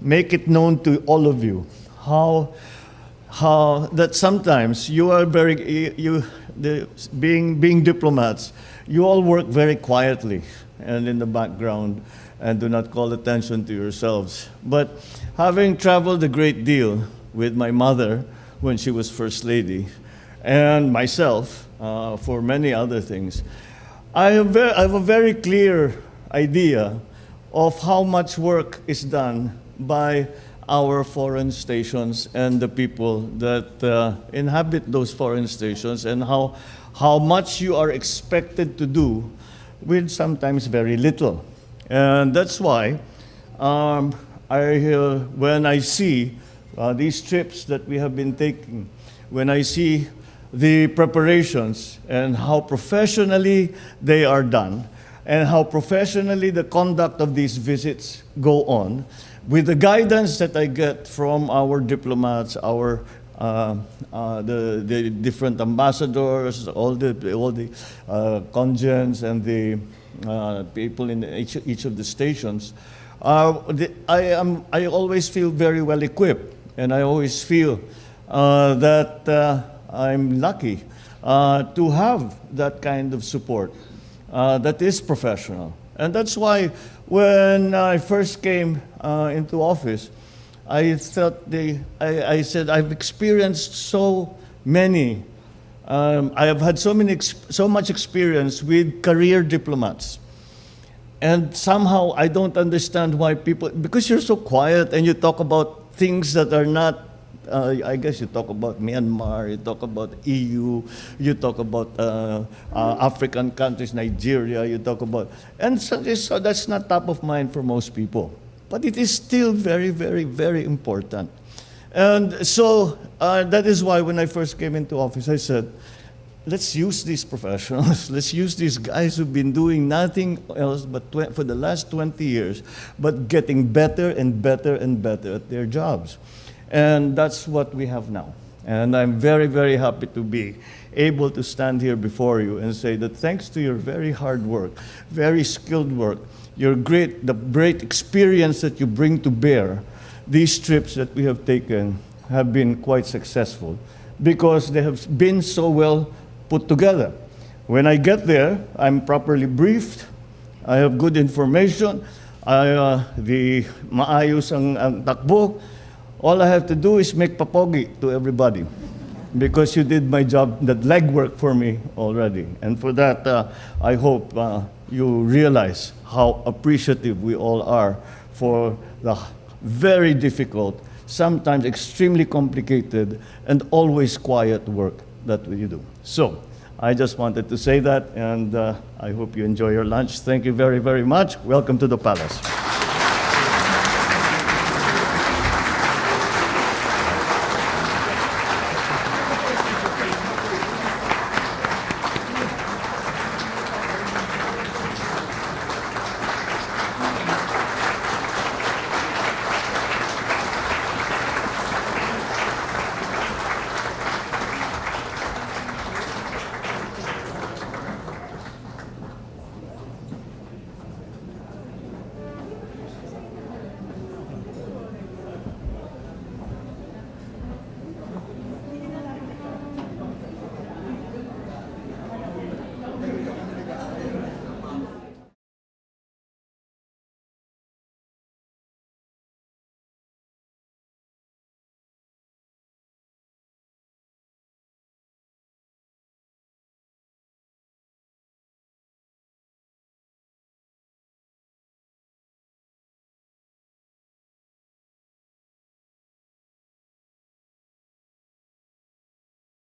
make it known to all of you how that sometimes you are being diplomats, you all work very quietly and in the background and do not call attention to yourselves. But having traveled a great deal with my mother when she was First Lady, and myself for many other things, I have a very clear idea of how much work is done by our foreign stations and the people that inhabit those foreign stations, and how much you are expected to do with sometimes very little. And that's why when I see these trips that we have been taking, when I see the preparations and how professionally they are done, and how professionally the conduct of these visits go on, with the guidance that I get from our diplomats, the different ambassadors, all the congens and the people in each of the stations, I always feel very well equipped, and I always feel that I'm lucky to have that kind of support that is professional. And that's why when I first came into office, I said I've experienced so many. I have had so much experience with career diplomats, and somehow I don't understand why people, because you're so quiet and you talk about things that are not. I guess you talk about Myanmar, you talk about EU, you talk about African countries, Nigeria, you talk about, and so that's not top of mind for most people. But it is still very, very, very important. And so that is why when I first came into office, I said, let's use these professionals, let's use these guys who've been doing nothing else but for the last 20 years, but getting better and better and better at their jobs. And that's what we have now. And I'm very, very happy to be able to stand here before you and say that thanks to your very hard work, very skilled work, the great experience that you bring to bear, these trips that we have taken have been quite successful because they have been so well put together. When I get there, I'm properly briefed, I have good information, maayos ang takbo. All I have to do is make papogi to everybody because you did my job, that legwork for me already. And for that, I hope you realize how appreciative we all are for the very difficult, sometimes extremely complicated, and always quiet work that you do. So I just wanted to say that, and I hope you enjoy your lunch. Thank you very, very much. Welcome to the palace.